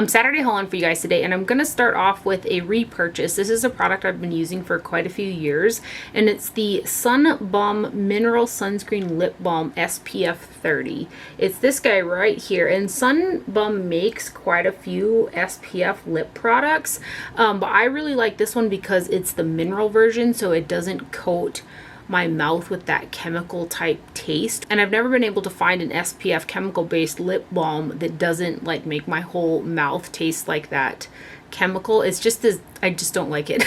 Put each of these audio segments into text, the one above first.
Saturday hauling for you guys today, and I'm going to start off with a repurchase. This is a product I've been using for quite a few years, and it's the Sun Balm Mineral Sunscreen Lip Balm SPF 30. It's this guy right here, and Sun Balm makes quite a few SPF lip products, but I really like this one because it's the mineral version, so it doesn't coat my mouth with that chemical type taste. And I've never been able to find an SPF chemical based lip balm that doesn't like make my whole mouth taste like that chemical. It's just as I just don't like it.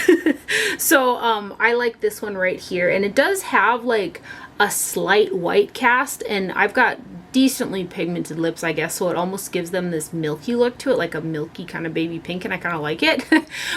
So I like this one right here, and it does have like a slight white cast, and I've got decently pigmented lips, I guess, so it almost gives them this milky look to it, like a milky kind of baby pink, and I kind of like it.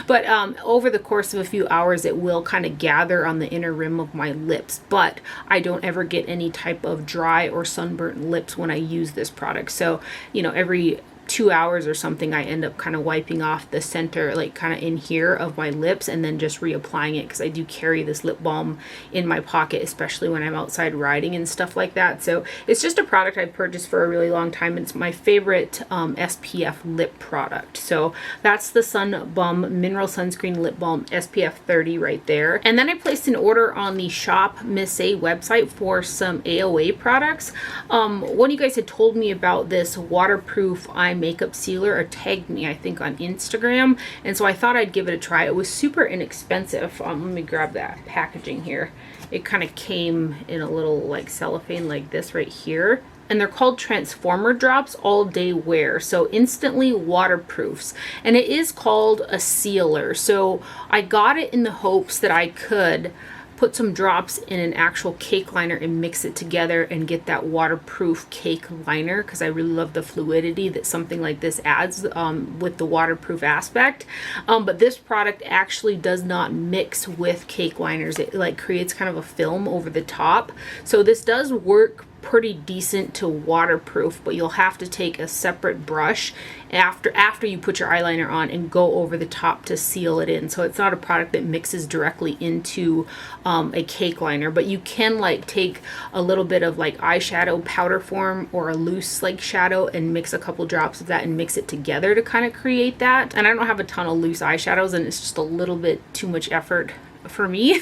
But over the course of a few hours it will kind of gather on the inner rim of my lips, but I don't ever get any type of dry or sunburnt lips when I use this product. So, you know, every 2 hours or something I end up kind of wiping off the center, like kind of in here of my lips, and then just reapplying it, because I do carry this lip balm in my pocket, especially when I'm outside riding and stuff like that. So it's just a product I've purchased for a really long time, and it's my favorite SPF lip product. So that's the Sun Balm Mineral Sunscreen Lip Balm SPF 30 right there. And then I placed an order on the Shop Miss A website for some AOA products. One of you guys had told me about this waterproof eye makeup sealer, or tagged me I think on Instagram, and so I thought I'd give it a try. It was super inexpensive. Let me grab that packaging here. It kind of came in a little like cellophane like this right here, and they're called Transformer Drops All Day Wear, so instantly waterproofs, and it is called a sealer. So I got it in the hopes that I could put some drops in an actual cake liner and mix it together and get that waterproof cake liner, because I really love the fluidity that something like this adds with the waterproof aspect. But this product actually does not mix with cake liners. It like creates kind of a film over the top. So this does work pretty decent to waterproof, but you'll have to take a separate brush after you put your eyeliner on and go over the top to seal it in. So it's not a product that mixes directly into a cake liner, but you can like take a little bit of like eyeshadow powder form or a loose like shadow and mix a couple drops of that and mix it together to kind of create that. And I don't have a ton of loose eyeshadows, and it's just a little bit too much effort for me.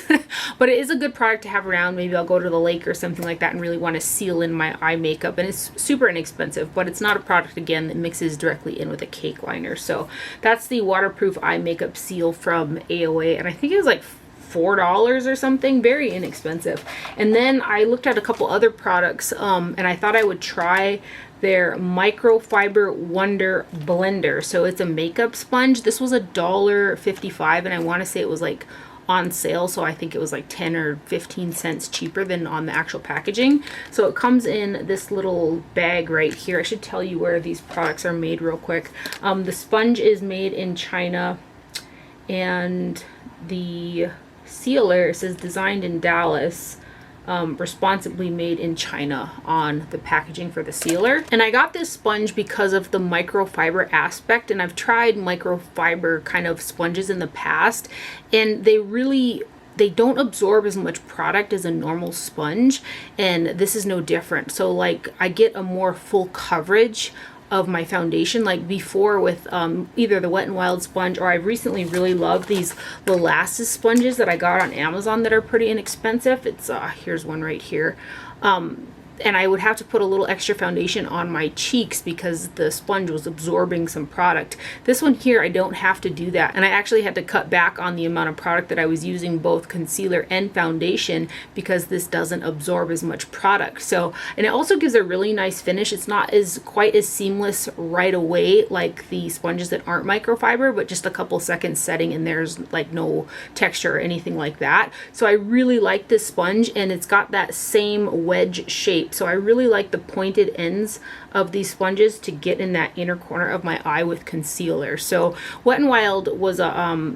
But it is a good product to have around. Maybe I'll go to the lake or something like that and really want to seal in my eye makeup, and it's super inexpensive, but it's not a product again that mixes directly in with a cake liner. So that's the waterproof eye makeup seal from AOA, and I think it was like $4 or something, very inexpensive. And then I looked at a couple other products, and I thought I would try their Microfiber Wonder Blender. So it's a makeup sponge. This was $1.55, and I want to say it was like on sale, so I think it was like 10 or 15 cents cheaper than on the actual packaging. So it comes in this little bag right here. I should tell you where these products are made real quick. The sponge is made in China, and the sealer says designed in Dallas, responsibly made in China on the packaging for the sealer. And I got this sponge because of the microfiber aspect, and I've tried microfiber kind of sponges in the past, and they don't absorb as much product as a normal sponge, and this is no different. So like I get a more full coverage of my foundation, like before with either the Wet n Wild sponge, or I've recently really loved these Molasses sponges that I got on Amazon that are pretty inexpensive. It's here's one right here. And I would have to put a little extra foundation on my cheeks because the sponge was absorbing some product. This one here, I don't have to do that. And I actually had to cut back on the amount of product that I was using, both concealer and foundation, because this doesn't absorb as much product. So, and it also gives a really nice finish. It's not quite as seamless right away like the sponges that aren't microfiber, but just a couple seconds setting and there's like no texture or anything like that. So I really like this sponge, and it's got that same wedge shape. So I really like the pointed ends of these sponges to get in that inner corner of my eye with concealer. So Wet n Wild was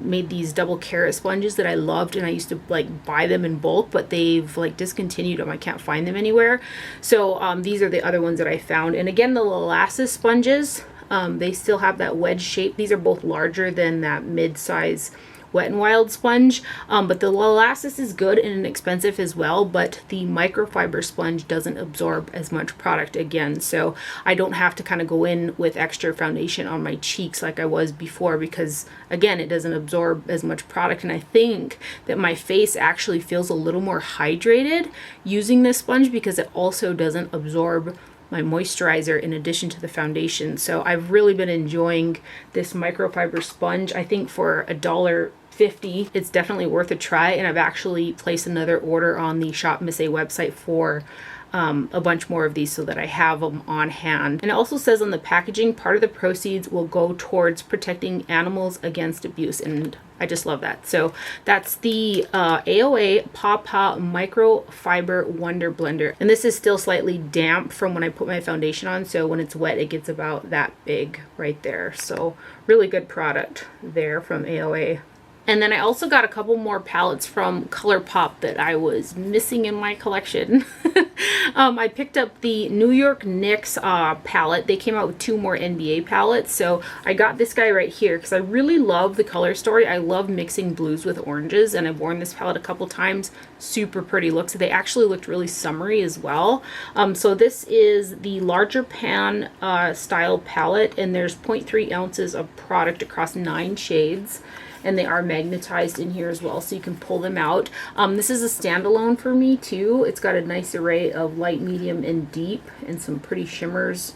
made these double carat sponges that I loved, and I used to like buy them in bulk, but they've like discontinued them. I can't find them anywhere. So these are the other ones that I found. And again, the Molasses sponges, they still have that wedge shape. These are both larger than that mid-size Wet n Wild sponge, but the molasses is good and inexpensive as well, but the microfiber sponge doesn't absorb as much product again, so I don't have to kind of go in with extra foundation on my cheeks like I was before, because again, it doesn't absorb as much product. And I think that my face actually feels a little more hydrated using this sponge because it also doesn't absorb my moisturizer in addition to the foundation. So I've really been enjoying this microfiber sponge. I think for $1.50 it's definitely worth a try, and I've actually placed another order on the Shop Miss A website for a bunch more of these so that I have them on hand. And it also says on the packaging, part of the proceeds will go towards protecting animals against abuse, and I just love that. So that's the AOA Paw Microfiber Wonder Blender, and this is still slightly damp from when I put my foundation on, so when it's wet it gets about that big right there. So really good product there from AOA. And then I also got a couple more palettes from Colourpop that I was missing in my collection. I picked up the New York Knicks palette. They came out with 2 more NBA palettes. So I got this guy right here because I really love the color story. I love mixing blues with oranges, and I've worn this palette a couple times. Super pretty looks. They actually looked really summery as well. So this is the larger pan style palette, and there's 0.3 ounces of product across 9 shades. And they are magnetized in here as well, so you can pull them out. This is a standalone for me too. It's got a nice array of light, medium, and deep, and some pretty shimmers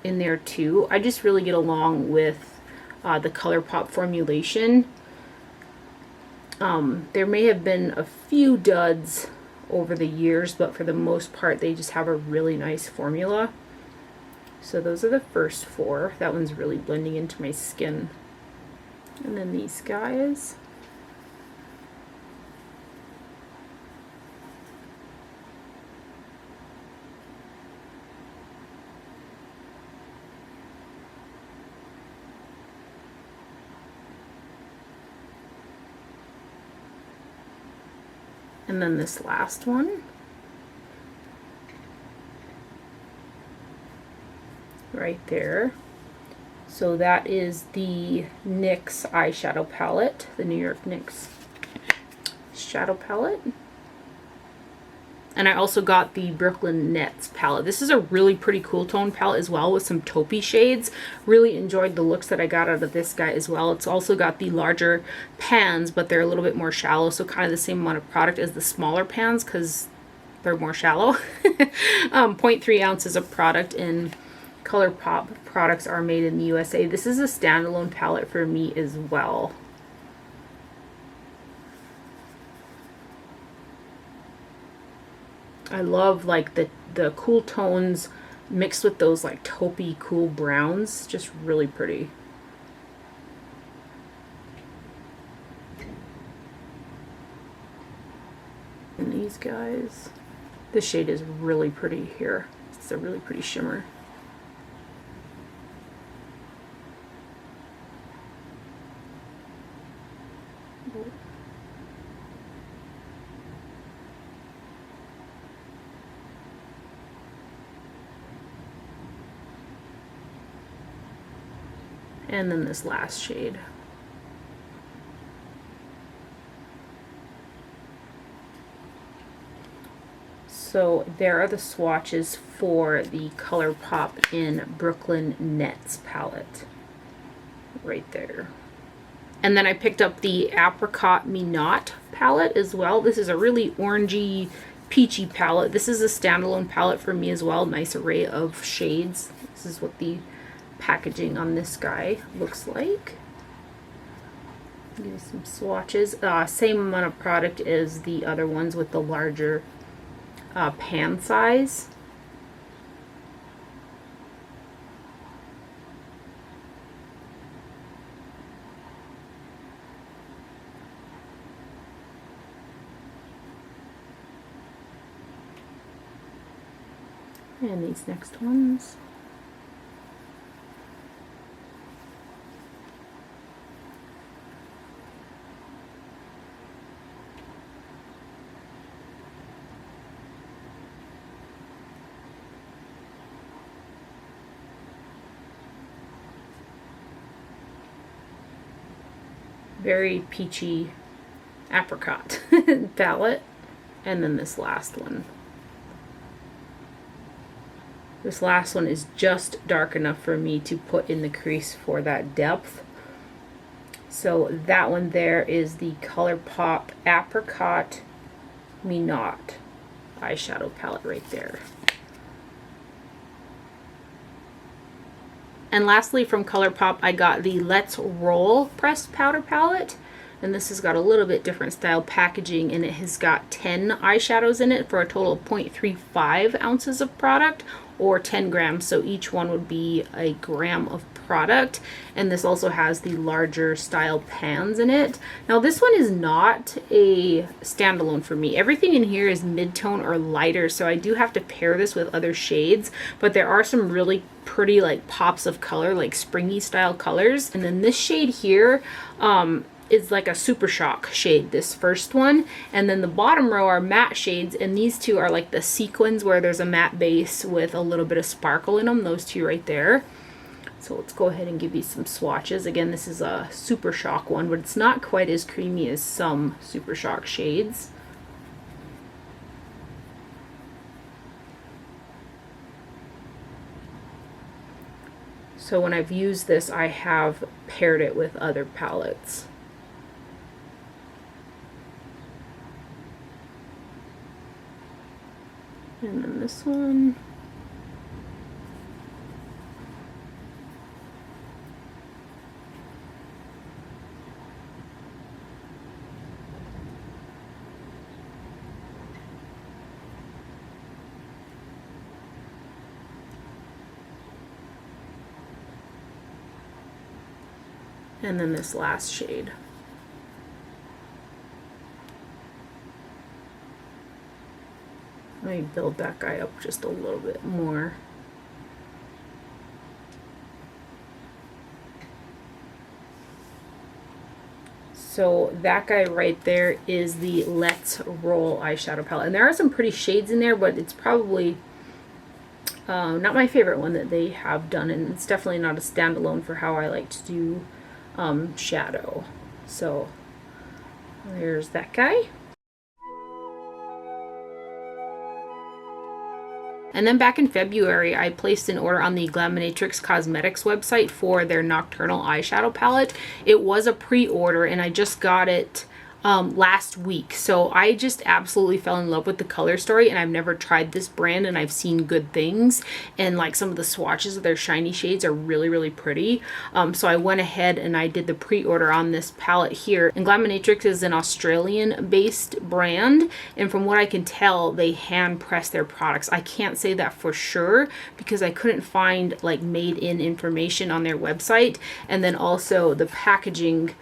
in there too. I just really get along with the Colourpop formulation. There may have been a few duds over the years, but for the most part they just have a really nice formula. So those are the first 4. That one's really blending into my skin. And then these guys. And then this last one. Right there. So that is the NYX eyeshadow palette, the New York NYX shadow palette. And I also got the Brooklyn Nets palette. This is a really pretty cool tone palette as well with some taupey shades. Really enjoyed the looks that I got out of this guy as well. It's also got the larger pans, but they're a little bit more shallow, so kind of the same amount of product as the smaller pans because they're more shallow. 0.3 ounces of product, in Colourpop products are made in the USA. This is a standalone palette for me as well. I love like the cool tones mixed with those like taupey cool browns. Just really pretty. And these guys, this shade is really pretty here. It's a really pretty shimmer. And then this last shade. So there are the swatches for the Colourpop in Brooklyn Nets palette. Right there. And then I picked up the Apricot Me Not palette as well. This is a really orangey, peachy palette. This is a standalone palette for me as well. Nice array of shades. This is what the packaging on this guy looks like. Give you some swatches. Same amount of product as the other ones with the larger pan size. And these next ones. very peachy apricot palette. And then this last one. This last one is just dark enough for me to put in the crease for that depth. So that one there is the Colourpop Apricot Me Not eyeshadow palette right there. And lastly, from Colourpop, I got the Let's Roll pressed powder palette. And this has got a little bit different style packaging, and it has got 10 eyeshadows in it for a total of 0.35 ounces of product, or 10 grams. So each one would be a gram of product. And this also has the larger style pans in it. Now this one is not a standalone for me. Everything in here is mid-tone or lighter, so I do have to pair this with other shades, but there are some really pretty like pops of color, like springy style colors. And then this shade here, is like a super shock shade, this first one, and then the bottom row are matte shades, and these two are like the sequins where there's a matte base with a little bit of sparkle in them, those two right there. So let's go ahead and give you some swatches. Again, this is a super shock one, but it's not quite as creamy as some super shock shades. So when I've used this, I have paired it with other palettes. And then this one. And then this last shade. Let me build that guy up just a little bit more. So that guy right there is the Let's Roll eyeshadow palette. And there are some pretty shades in there, but it's probably not my favorite one that they have done. And it's definitely not a standalone for how I like to do shadow. So there's that guy. And then back in February, I placed an order on the Glaminatrix Cosmetics website for their Nocturnal eyeshadow palette. It was a pre-order, and I just got it last week. So I just absolutely fell in love with the color story, and I've never tried this brand, and I've seen good things, and like some of the swatches of their shiny shades are really, really pretty. So I went ahead and I did the pre-order on this palette here. And Glaminatrix is an Australian based brand, and from what I can tell, they hand press their products. I can't say that for sure because I couldn't find like made in information on their website, and then also the packaging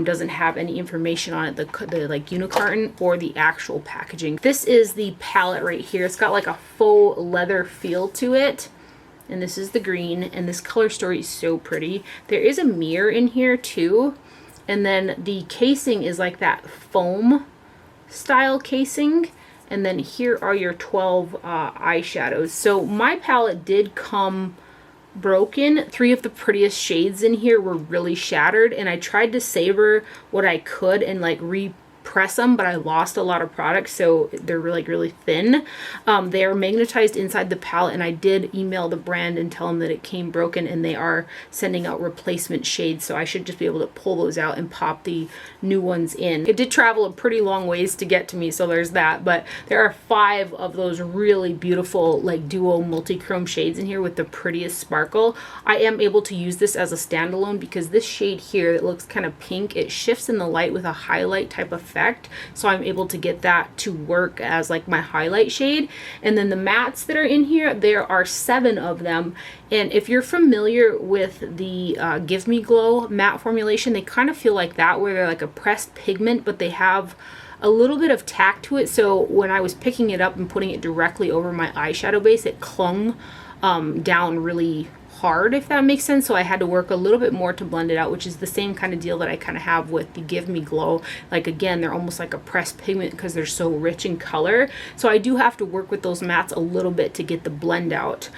doesn't have any information on it, the like unicarton or the actual packaging. This is the palette right here. It's got like a faux leather feel to it, and this is the green, and this color story is so pretty. There is a mirror in here too, and then the casing is like that foam style casing, and then here are your 12 eyeshadows. So my palette did come broken. 3 of the prettiest shades in here were really shattered, and I tried to savor what I could and like repress them, but I lost a lot of product, so they're really thin. They are magnetized inside the palette, and I did email the brand and tell them that it came broken, and they are sending out replacement shades, so I should just be able to pull those out and pop the new ones in. It did travel a pretty long ways to get to me, so there's that, but there are 5 of those really beautiful like duo multi-chrome shades in here with the prettiest sparkle. I am able to use this as a standalone because this shade here that looks kind of pink, it shifts in the light with a highlight type effect, so I'm able to get that to work as like my highlight shade. And then the mattes that are in here, there are 7 of them, and if you're familiar with the Give Me Glow matte formulation, they kind of feel like that, where they're like a pressed pigment, but they have a little bit of tack to it, so when I was picking it up and putting it directly over my eyeshadow base, it clung down really hard, if that makes sense. So I had to work a little bit more to blend it out, which is the same kind of deal that I kind of have with the Give Me Glow. Like again, they're almost like a pressed pigment because they're so rich in color. So I do have to work with those mattes a little bit to get the blend out.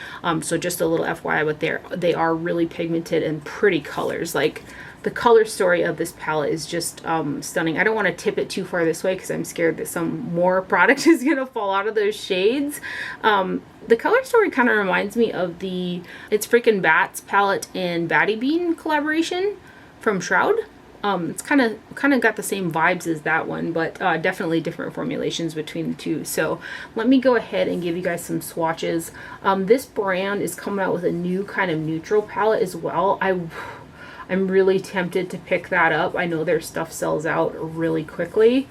So just a little FYI, but they are really pigmented and pretty colors. Like the color story of this palette is just stunning. I don't want to tip it too far this way because I'm scared that some more product is going to fall out of those shades. The color story kind of reminds me of the It's Freaking Bats palette and Batty Bean collaboration from Shroud. It's kind of got the same vibes as that one, but definitely different formulations between the two. So let me go ahead and give you guys some swatches. This brand is coming out with a new kind of neutral palette as well. I'm really tempted to pick that up. I know their stuff sells out really quickly,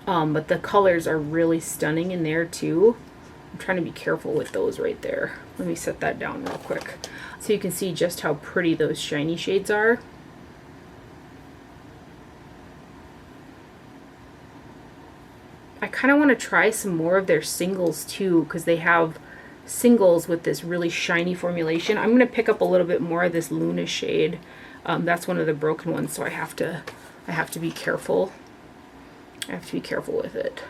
but the colors are really stunning in there too. I'm trying to be careful with those right there. Let me set that down real quick so you can see just how pretty those shiny shades are. I kind of want to try some more of their singles too, because they have singles with this really shiny formulation. I'm going to pick up a little bit more of this Luna shade. That's one of the broken ones, so I have to be careful. I have to be careful with it.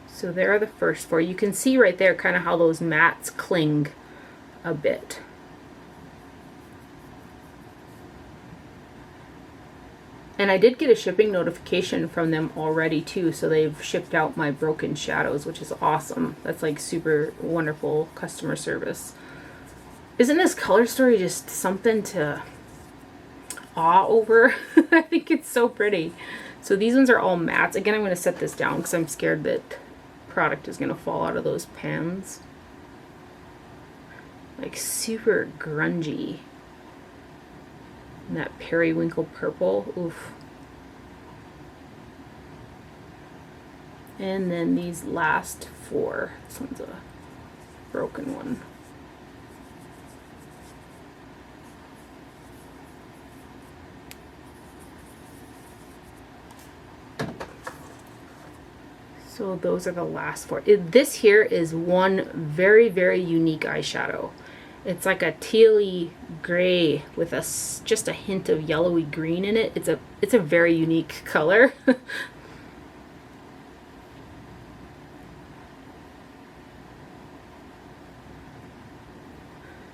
So there are the first four. You can see right there kind of how those mattes cling a bit. And I did get a shipping notification from them already too, so they've shipped out my broken shadows, which is awesome. That's like super wonderful customer service. Isn't this color story just something to awe over? I think it's so pretty. So these ones are all mattes. Again, I'm going to set this down because I'm scared that product is going to fall out of those pans. Like super grungy. And that periwinkle purple, oof. And then these last four. This one's a broken one. So those are the last four. This here is one very, very unique eyeshadow. It's like a tealy gray with just a hint of yellowy green in it. It's a very unique color.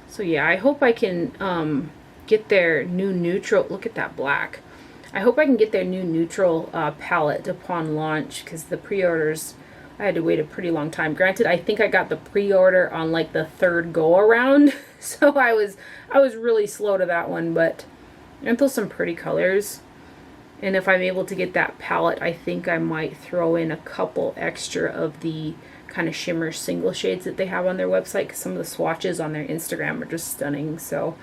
So yeah, I hope I can get their new neutral. Look at that black. I hope I can get their new neutral palette upon launch, because the pre-orders, I had to wait a pretty long time. Granted, I think I got the pre-order on like the third go around, so I was really slow to that one, but aren't those some pretty colors? And if I'm able to get that palette, I think I might throw in a couple extra of the kind of shimmer single shades that they have on their website, because some of the swatches on their Instagram are just stunning. So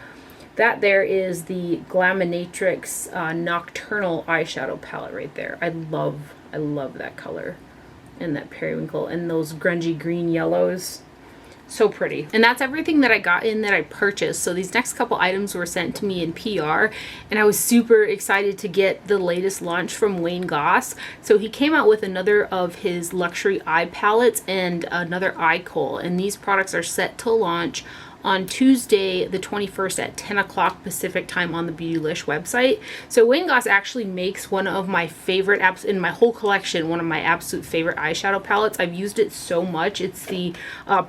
that there is the Glaminatrix Nocturnal eyeshadow palette right there. I love that color. And that periwinkle and those grungy green yellows. So pretty. And that's everything that I got in that I purchased. So these next couple items were sent to me in PR, and I was super excited to get the latest launch from Wayne Goss. So he came out with another of his luxury eye palettes and another eye kohl, and these products are set to launch on Tuesday the 21st at 10 o'clock Pacific time on the Beautylish website. So Wayne Goss actually makes one of my favorite apps in my whole collection, one of my absolute favorite eyeshadow palettes. I've used it so much. It's the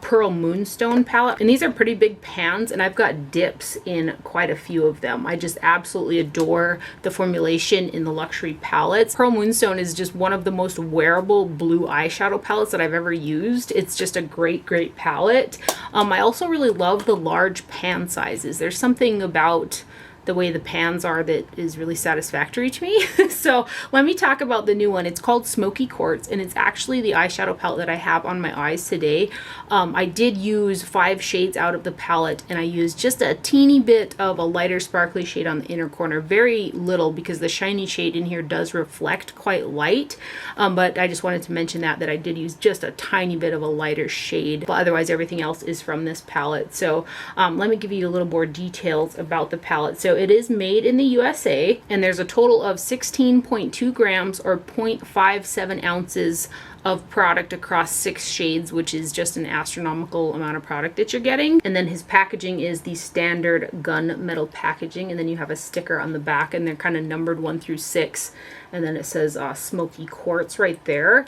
Pearl Moonstone palette, and these are pretty big pans, and I've got dips in quite a few of them. I just absolutely adore the formulation in the luxury palettes. Pearl Moonstone is just one of the most wearable blue eyeshadow palettes that I've ever used. It's just a great palette. I also really love the large pan sizes. There's something about the way the pans are that is really satisfactory to me. So let me talk about the new one. It's called Smoky Quartz, and it's actually the eyeshadow palette that I have on my eyes today. I did use 5 shades out of the palette, and I used just a teeny bit of a lighter sparkly shade on the inner corner. Very little, because the shiny shade in here does reflect quite light. But I just wanted to mention that I did use just a tiny bit of a lighter shade. But otherwise, everything else is from this palette. So let me give you a little more details about the palette. So it is made in the USA, and there's a total of 16.2 grams or 0.57 ounces of product across 6 shades, which is just an astronomical amount of product that you're getting. And then his packaging is the standard gunmetal packaging, and then you have a sticker on the back, and they're kind of numbered 1 through 6, and then it says Smoky Quartz right there.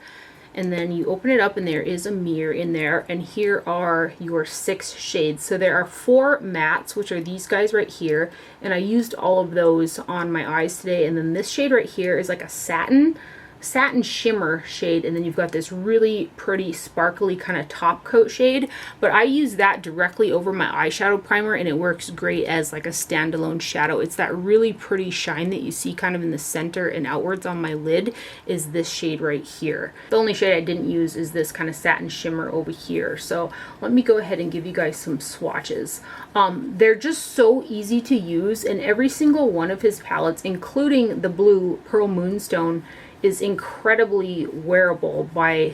And then you open it up and there is a mirror in there, and here are your 6 shades. So there are 4 mattes, which are these guys right here, and I used all of those on my eyes today. And then this shade right here is like a satin shimmer shade, and then you've got this really pretty sparkly kind of top coat shade, but I use that directly over my eyeshadow primer and it works great as like a standalone shadow. It's that really pretty shine that you see kind of in the center and outwards on my lid is this shade right here. The only shade I didn't use is this kind of satin shimmer over here. So let me go ahead and give you guys some swatches. They're just so easy to use, and every single one of his palettes, including the blue Pearl Moonstone, is incredibly wearable by,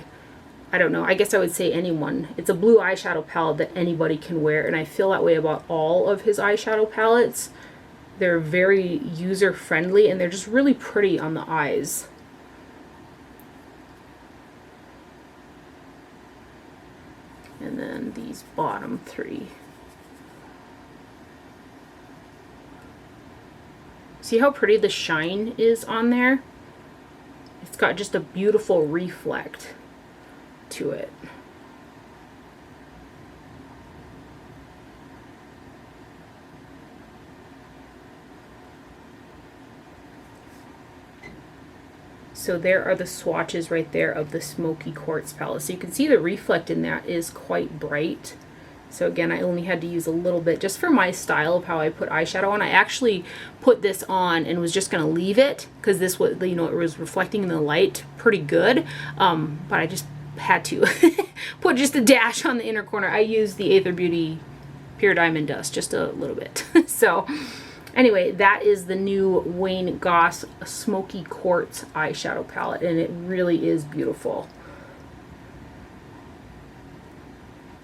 I don't know, I guess I would say anyone. It's a blue eyeshadow palette that anybody can wear, and I feel that way about all of his eyeshadow palettes. They're very user friendly and they're just really pretty on the eyes. And then these bottom 3. See how pretty the shine is on there? It's got just a beautiful reflect to it. So there are the swatches right there of the Smoky Quartz palette. So you can see the reflect in that is quite bright. So again, I only had to use a little bit just for my style of how I put eyeshadow on. I actually put this on and was just going to leave it because this was, you know, it was reflecting in the light pretty good. But I just had to put just a dash on the inner corner. I used the Aether Beauty Pure Diamond Dust just a little bit. So anyway, that is the new Wayne Goss Smoky Quartz eyeshadow palette, and it really is beautiful.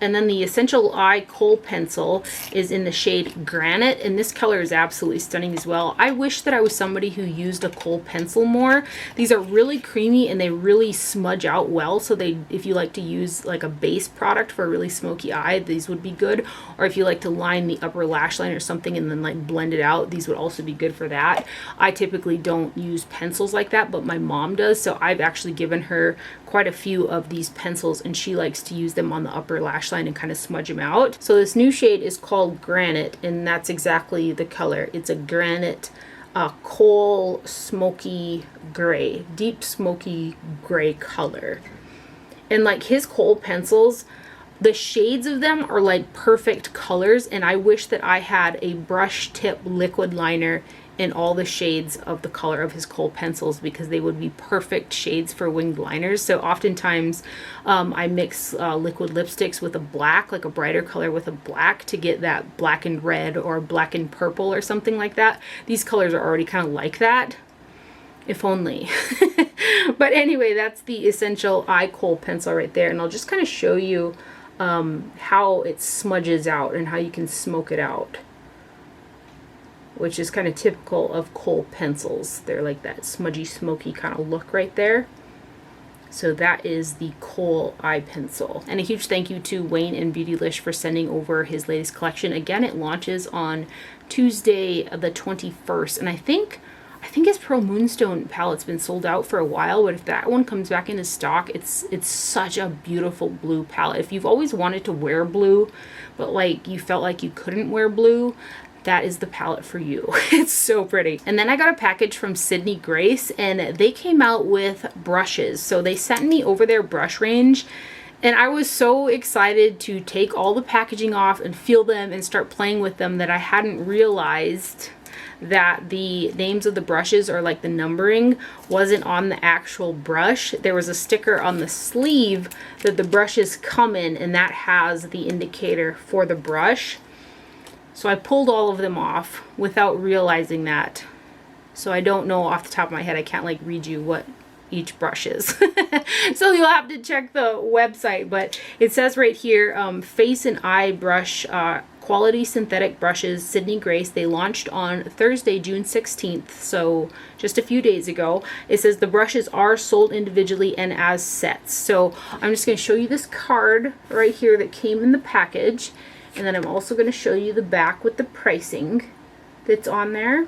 And then the Essential Eye Kohl Pencil is in the shade Granite, and this color is absolutely stunning as well. I wish that I was somebody who used a kohl pencil more. These are really creamy and they really smudge out well, so if you like to use like a base product for a really smoky eye, these would be good. Or if you like to line the upper lash line or something and then like blend it out, these would also be good for that. I typically don't use pencils like that, but my mom does, so I've actually given her quite a few of these pencils and she likes to use them on the upper lash line and kind of smudge them out. So this new shade is called Granite, and that's exactly the color. It's a granite kohl smoky gray, deep smoky gray color. And like his kohl pencils, the shades of them are like perfect colors, and I wish that I had a brush tip liquid liner in all the shades of the color of his kohl pencils, because they would be perfect shades for winged liners. So oftentimes I mix liquid lipsticks with a black, like a brighter color with a black, to get that black and red or black and purple or something like that. These colors are already kind of like that. If only. But anyway, that's the Essential Eye Kohl Pencil right there, and I'll just kind of show you how it smudges out and how you can smoke it out, which is kind of typical of kohl pencils. They're like that smudgy, smoky kind of look right there. So that is the Kohl eye pencil. And a huge thank you to Wayne and Beautylish for sending over his latest collection. Again, it launches on Tuesday the 21st, and I think his Pearl Moonstone palette's been sold out for a while, but if that one comes back into stock, it's such a beautiful blue palette. If you've always wanted to wear blue, but like you felt like you couldn't wear blue, that is the palette for you. It's so pretty. And then I got a package from Sydney Grace, and they came out with brushes. So they sent me over their brush range, and I was so excited to take all the packaging off and feel them and start playing with them that I hadn't realized that the names of the brushes, or like the numbering, wasn't on the actual brush. There was a sticker on the sleeve that the brushes come in, and that has the indicator for the brush. So I pulled all of them off without realizing that. So I don't know off the top of my head, I can't like read you what each brush is. So you'll have to check the website, but it says right here, face and eye brush, quality synthetic brushes, Sydney Grace. They launched on Thursday, June 16th, so just a few days ago. It says the brushes are sold individually and as sets. So I'm just going to show you this card right here that came in the package. And then I'm also going to show you the back with the pricing that's on there.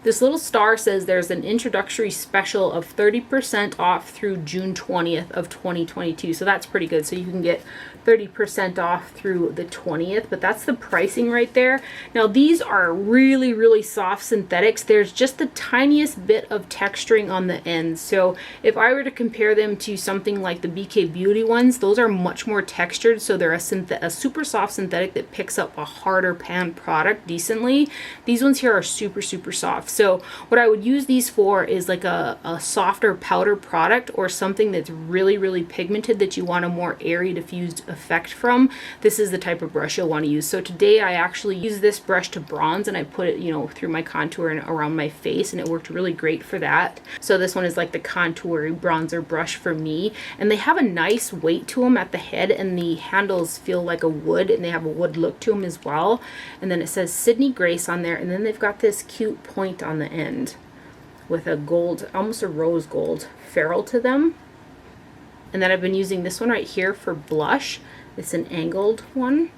This little star says there's an introductory special of 30% off through June 20th of 2022. So that's pretty good. So you can get 30% off through the 20th, but that's the pricing right there. Now these are really, really soft synthetics. There's just the tiniest bit of texturing on the ends. So if I were to compare them to something like the BK Beauty ones, those are much more textured. So they're a super soft synthetic that picks up a harder pan product decently. These ones here are super, super soft. So what I would use these for is like a softer powder product or something that's really, really pigmented that you want a more airy diffused effect from. This is the type of brush you'll want to use. So today I actually use this brush to bronze, and I put it, you know, through my contour and around my face, and it worked really great for that. So this one is like the contour bronzer brush for me, and they have a nice weight to them at the head, and the handles feel like a wood, and they have a wood look to them as well. And then it says Sydney Grace on there, and then they've got this cute point on the end with a gold, almost a rose gold ferrule to them. And then I've been using this one right here for blush. It's an angled one.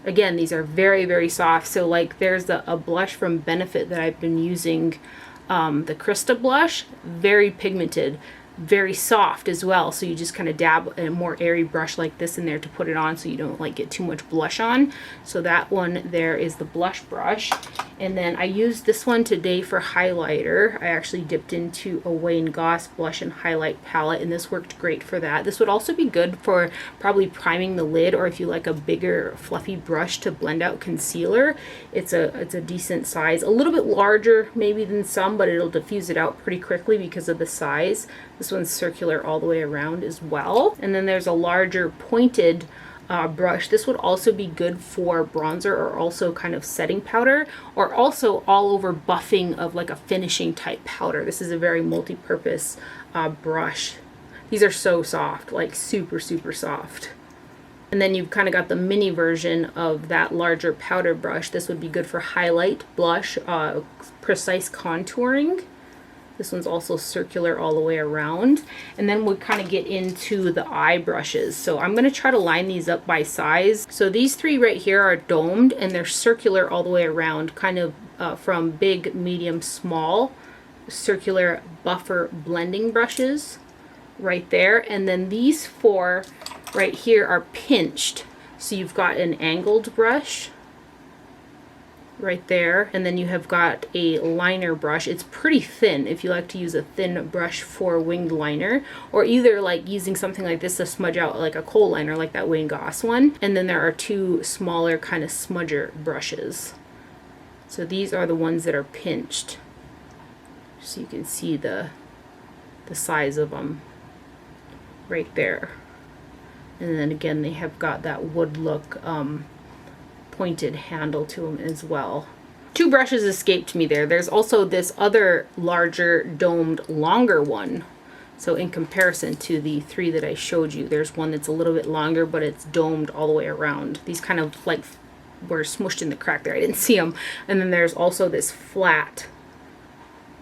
Again, these are very, very soft. So like there's a blush from Benefit that I've been using, the Krista blush, very pigmented, very soft as well. So you just kind of dab a more airy brush like this in there to put it on so you don't like get too much blush on. So that one there is the blush brush. And then I used this one today for highlighter. I actually dipped into a Wayne Goss blush and highlight palette, and this worked great for that. This would also be good for probably priming the lid, or if you like a bigger fluffy brush to blend out concealer. It's a decent size, a little bit larger maybe than some, but it'll diffuse it out pretty quickly because of the size. This one's circular all the way around as well. And then there's a larger pointed brush. This would also be good for bronzer, or also kind of setting powder, or also all over buffing of like a finishing type powder. This is a very multi-purpose brush. These are so soft, like super, super soft. And then you've kind of got the mini version of that larger powder brush. This would be good for highlight, blush, precise contouring. This one's also circular all the way around. And then we'll kind of get into the eye brushes. So I'm going to try to line these up by size. So these three right here are domed, and they're circular all the way around, kind of from big, medium, small, circular buffer blending brushes right there. And then these four right here are pinched. So you've got an angled brush right there, and then you have got a liner brush. It's pretty thin if you like to use a thin brush for winged liner, or either like using something like this to smudge out like a kohl liner like that Wayne Goss one. And then there are two smaller kind of smudger brushes. So these are the ones that are pinched, so you can see the size of them right there. And then again, they have got that wood look pointed handle to them as well. Two brushes escaped me there. There's also this other larger domed longer one. So in comparison to the three that I showed you, there's one that's a little bit longer, but it's domed all the way around. These kind of like were smushed in the crack there. I didn't see them. And then there's also this flat,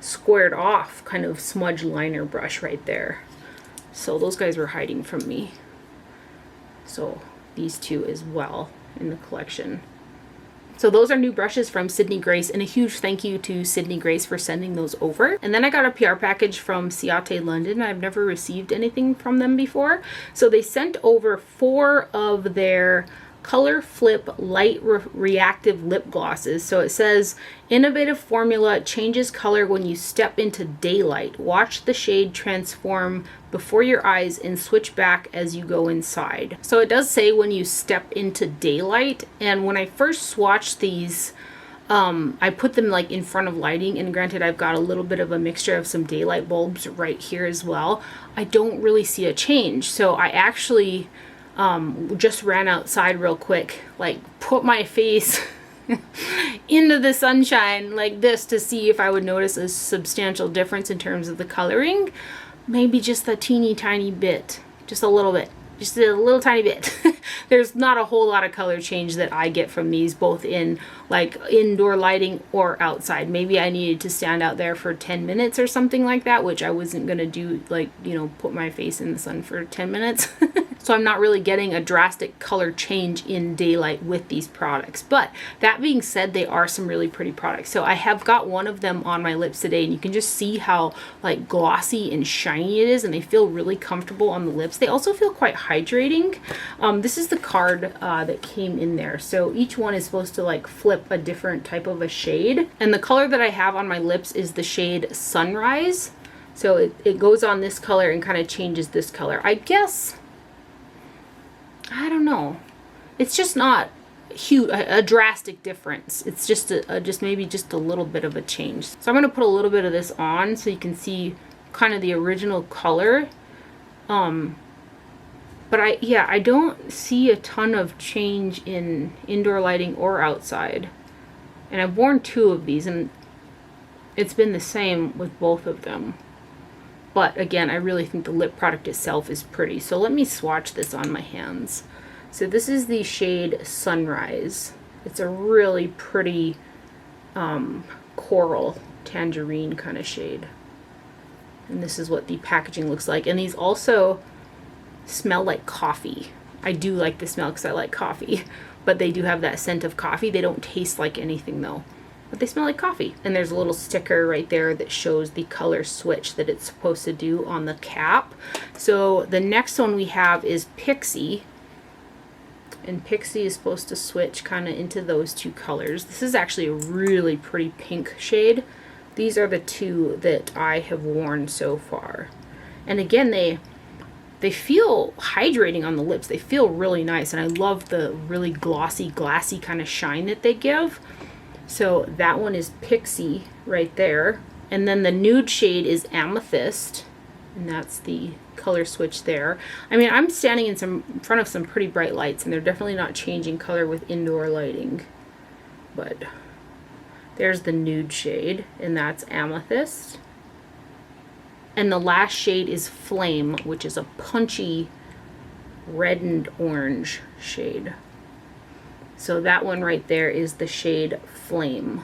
squared off kind of smudge liner brush right there. So those guys were hiding from me. So these two as well in the collection. So those are new brushes from Sydney Grace, and a huge thank you to Sydney Grace for sending those over. And then I got a PR package from Ciate London. I've never received anything from them before. So they sent over 4 of their Color Flip Light Reactive Lip Glosses. So it says, innovative formula changes color when you step into daylight. Watch the shade transform before your eyes and switch back as you go inside. So it does say when you step into daylight, and when I first swatched these, I put them like in front of lighting, and granted I've got a little bit of a mixture of some daylight bulbs right here as well. I don't really see a change. So I actually just ran outside real quick, like put my face into the sunshine like this to see if I would notice a substantial difference in terms of the coloring. Maybe just a teeny tiny bit, just a little bit, just a little tiny bit. There's not a whole lot of color change that I get from these, both in like indoor lighting or outside. Maybe I needed to stand out there for 10 minutes or something like that, which I wasn't gonna do, like, you know, put my face in the sun for 10 minutes. So I'm not really getting a drastic color change in daylight with these products. But that being said, they are some really pretty products. So I have got one of them on my lips today, and you can just see how like glossy and shiny it is, and they feel really comfortable on the lips. They also feel quite hydrating. This is the card that came in there. So each one is supposed to like flip a different type of a shade. And the color that I have on my lips is the shade Sunrise. So it goes on this color and kind of changes this color. I guess, I don't know. It's just not huge, a drastic difference. It's just just maybe just a little bit of a change. So I'm going to put a little bit of this on so you can see kind of the original color. But I don't see a ton of change in indoor lighting or outside. And I've worn 2 of these, and it's been the same with both of them. But again, I really think the lip product itself is pretty. So let me swatch this on my hands. So this is the shade Sunrise. It's a really pretty coral tangerine kind of shade. And this is what the packaging looks like. And these also smell like coffee. I do like the smell because I like coffee. But they do have that scent of coffee. They don't taste like anything though. But they smell like coffee. And there's a little sticker right there that shows the color switch that it's supposed to do on the cap. So the next one we have is Pixie. And Pixie is supposed to switch kind of into those 2 colors. This is actually a really pretty pink shade. These are the 2 that I have worn so far. And again, they feel hydrating on the lips. They feel really nice. And I love the really glossy, glassy kind of shine that they give. So that one is Pixie right there. And then the nude shade is Amethyst. And that's the color switch there. I mean, I'm standing in front of some pretty bright lights, and they're definitely not changing color with indoor lighting. But there's the nude shade, and that's Amethyst. And the last shade is Flame, which is a punchy red and orange shade. So that one right there is the shade Flame.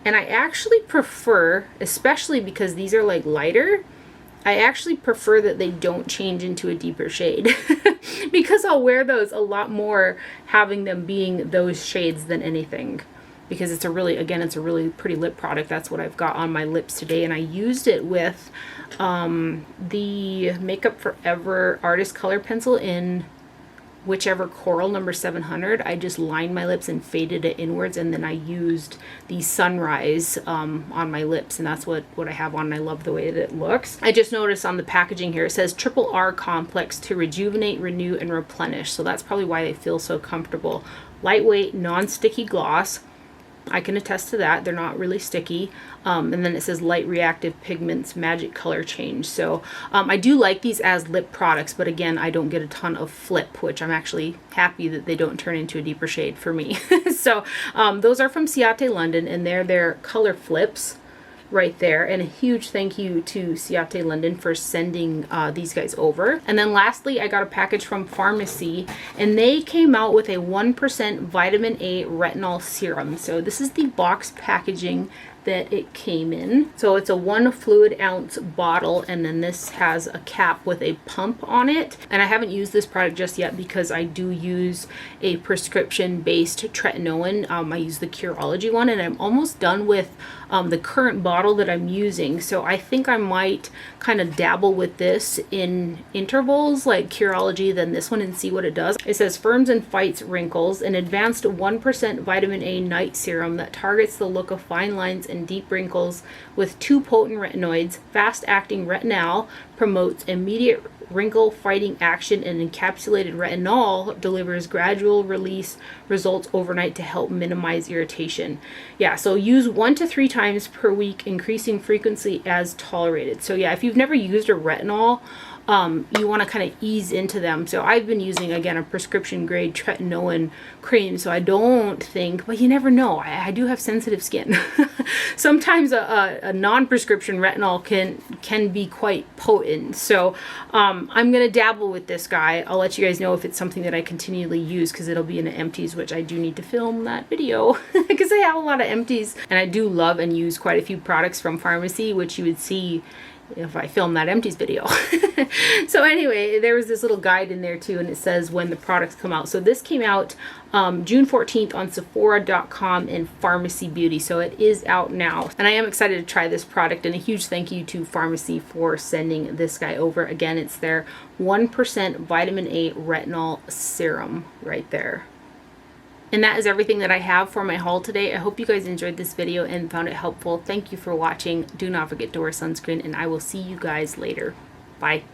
And I actually prefer, especially because these are like lighter, I actually prefer that they don't change into a deeper shade because I'll wear those a lot more having them being those shades than anything, because it's a really, again, it's a really pretty lip product. That's what I've got on my lips today, and I used it with the Makeup Forever Artist Color Pencil in whichever coral, number 700. I just lined my lips and faded it inwards, and then I used the Sunrise on my lips, and that's what I have on, and I love the way that it looks. I just noticed on the packaging here, it says Triple R Complex to rejuvenate, renew, and replenish. So that's probably why they feel so comfortable. Lightweight, non-sticky gloss. I can attest to that. They're not really sticky. And then it says light reactive pigments, magic color change. So I do like these as lip products, but again, I don't get a ton of flip, which I'm actually happy that they don't turn into a deeper shade for me. So those are from Ciate London, and they're their color flips right there. And a huge thank you to Ciate London for sending these guys over. And then lastly, I got a package from Farmacy, and they came out with a 1% vitamin A retinol serum. So this is the box packaging that it came in. So it's a 1 fluid ounce bottle, and then this has a cap with a pump on it. And I haven't used this product just yet because I do use a prescription based tretinoin. I use the Curology one, and I'm almost done with the current bottle that I'm using. So I think I might kind of dabble with this in intervals, like Curology, then this one, and see what it does. It says firms and fights wrinkles, an advanced 1% vitamin A night serum that targets the look of fine lines and deep wrinkles with 2 potent retinoids. Fast acting retinol promotes immediate wrinkle fighting action, and encapsulated retinol delivers gradual release results overnight to help minimize irritation. Yeah, so use 1 to 3 times per week, increasing frequency as tolerated. So yeah, if you've never used a retinol you want to kind of ease into them. So I've been using, again, a prescription grade tretinoin cream, so I don't think, but you never know. I do have sensitive skin. Sometimes a non-prescription retinol can be quite potent. So I'm going to dabble with this guy. I'll let you guys know if it's something that I continually use, because it'll be in the empties, which I do need to film that video because I have a lot of empties, and I do love and use quite a few products from Farmacy, which you would see if I film that empties video. So anyway, there was this little guide in there too, and it says when the products come out. So this came out June 14th on Sephora.com and Farmacy Beauty, so it is out now. And I am excited to try this product, and a huge thank you to Farmacy for sending this guy over. Again, it's their 1% vitamin A retinol serum right there. And that is everything that I have for my haul today. I hope you guys enjoyed this video and found it helpful. Thank you for watching. Do not forget to wear sunscreen, and I will see you guys later. Bye.